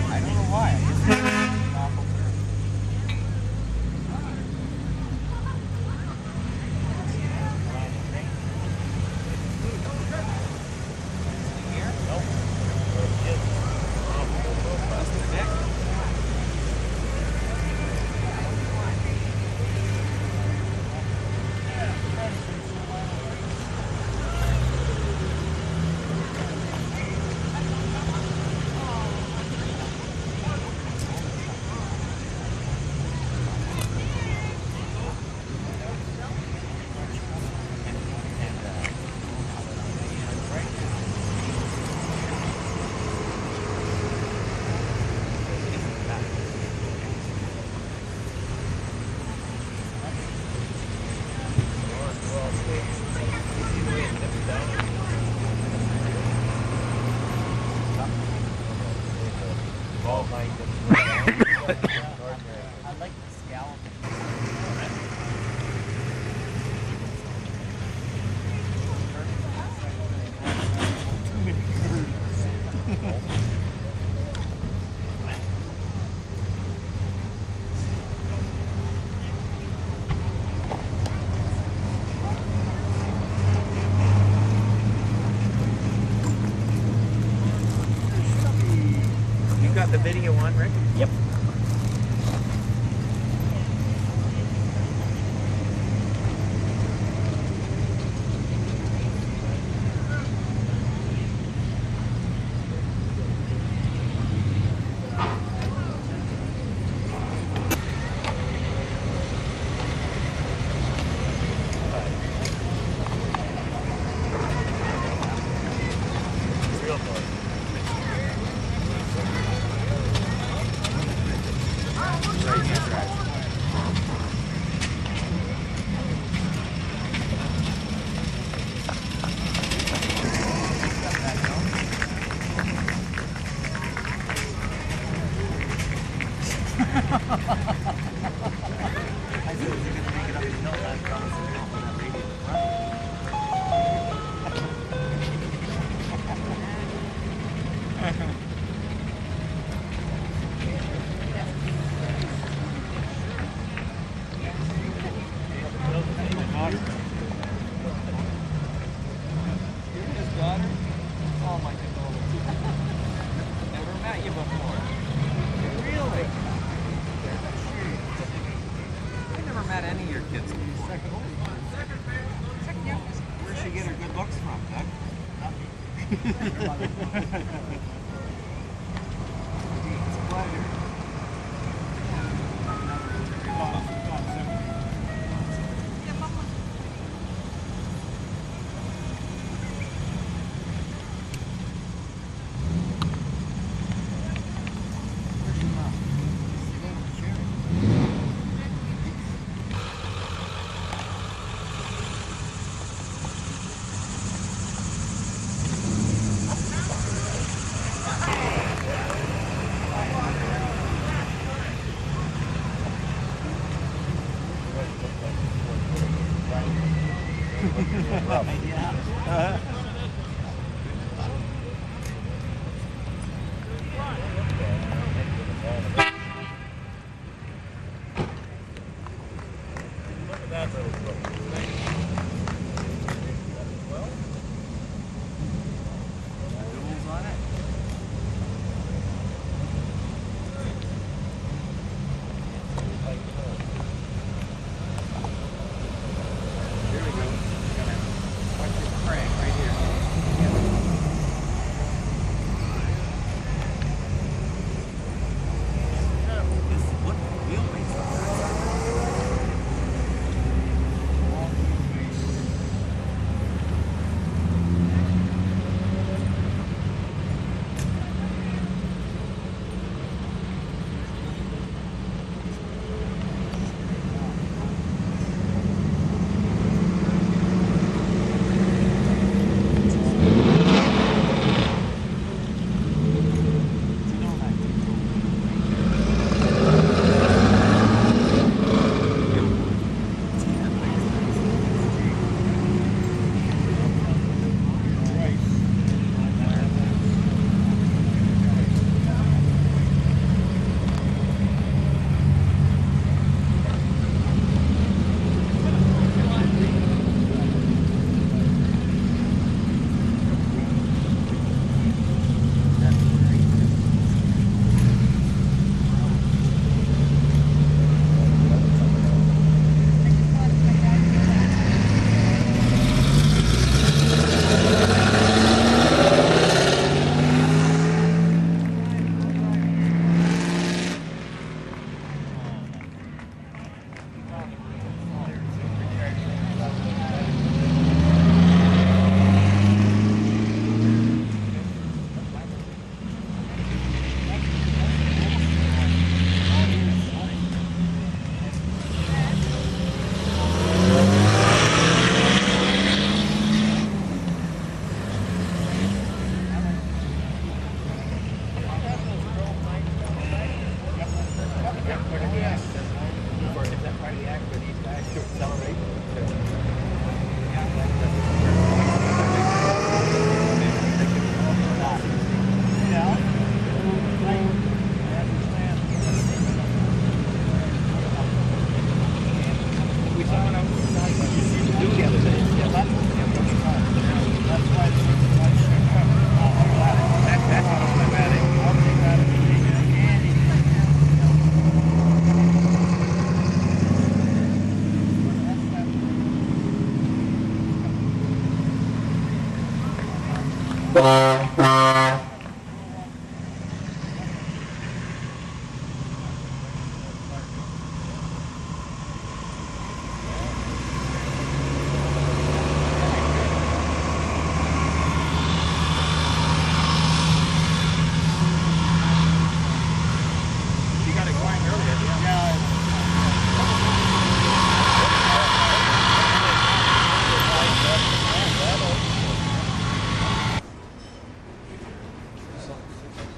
I don't know why. got the video on, Rick? Yep.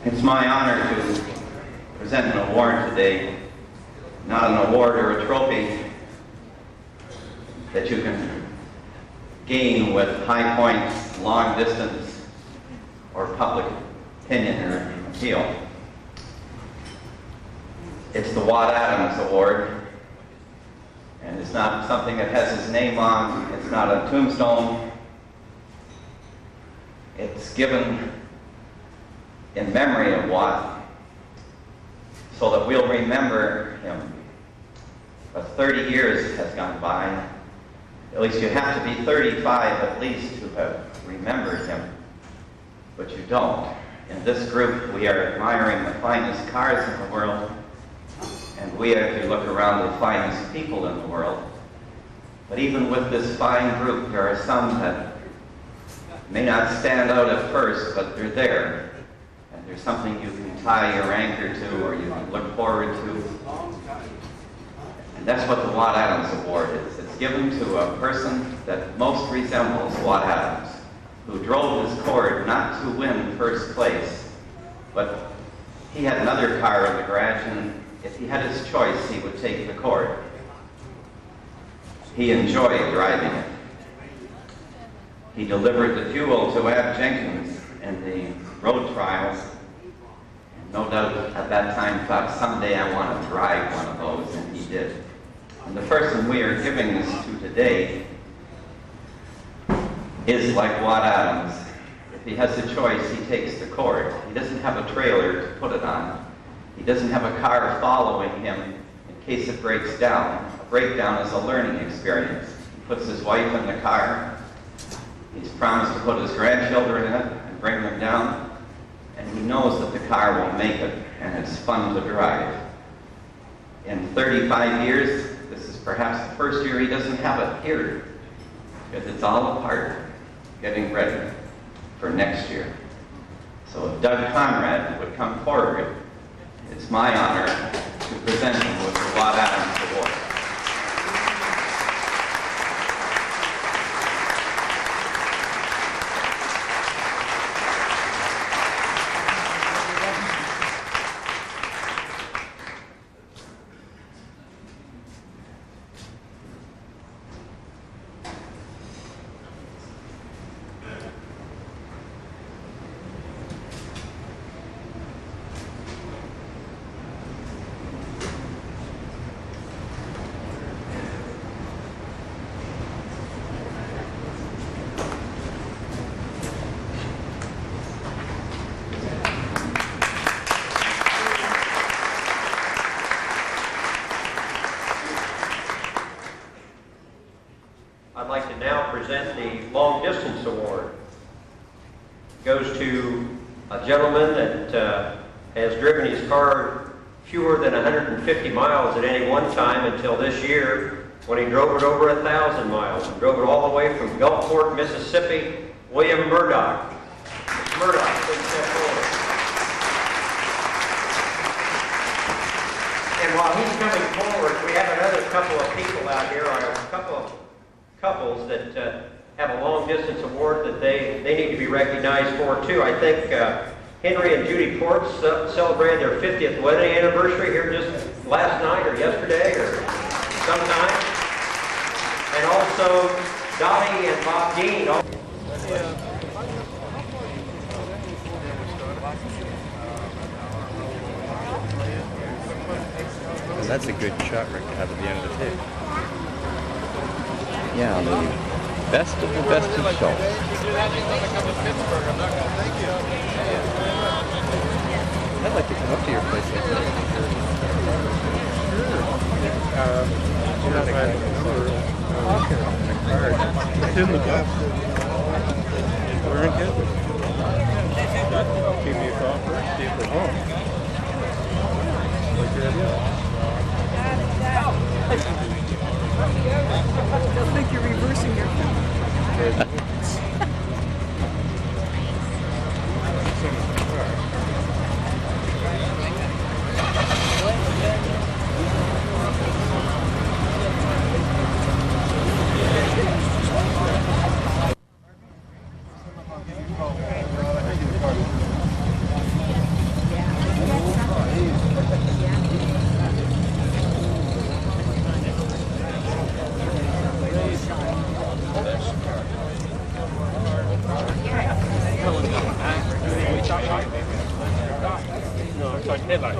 It's my honor to present an award today, not an award or a trophy that you can gain with high points, long distance, or public opinion or appeal. It's the Watt Adams Award, and it's not something that has his name on, it's not a tombstone. It's given in memory of Watt, so that we'll remember him. But 30 years has gone by. At least you have to be 35 at least to have remembered him, but you don't. In this group, we are admiring the finest cars in the world, and we, if you look around, the finest people in the world. But even with this fine group, there are some that may not stand out at first, but they're there. And there's something you can tie your anchor to, or you can look forward to. And that's what the Watt Adams Award is. It's given to a person that most resembles Watt Adams, who drove his Cord not to win first place, but he had another car in the garage, and if he had his choice, he would take the Cord. He enjoyed driving it. He delivered the fuel to Ab Jenkins in the road trials. And no doubt at that time thought, someday I want to drive one of those, and he did. And the person we are giving this to today is like Watt Adams. If he has a choice, he takes the Cord. He doesn't have a trailer to put it on. He doesn't have a car following him in case it breaks down. A breakdown is a learning experience. He puts his wife in the car. He's promised to put his grandchildren in it and bring them down. And he knows that the car will make it, and it's fun to drive. In 35 years, this is perhaps the first year he doesn't have it here, because it's all apart, getting ready for next year. So if Doug Conrad would come forward, it's my honor to present him with the Watt Adams Award. I'd like to now present the Long Distance Award. It goes to a gentleman that has driven his car fewer than 150 miles at any one time until this year, when he drove it over 1,000 miles and drove it all the way from Gulfport, Mississippi. William Murdoch. Mr. Murdoch, please step forward. And while he's coming forward, we have another couple of people out here, or a couple of couples that have a long distance award that they need to be recognized for too. I think Henry and Judy Ports celebrated their 50th wedding anniversary here just last night or yesterday or sometime. And also Dottie and Bob Dean. That's a good shot, Rick, to have at the end of the tape. Yeah, the best of the best of show. I'd like to come up to your place like that. It's in the box. We're in Kansas. No, I'm talking headlights.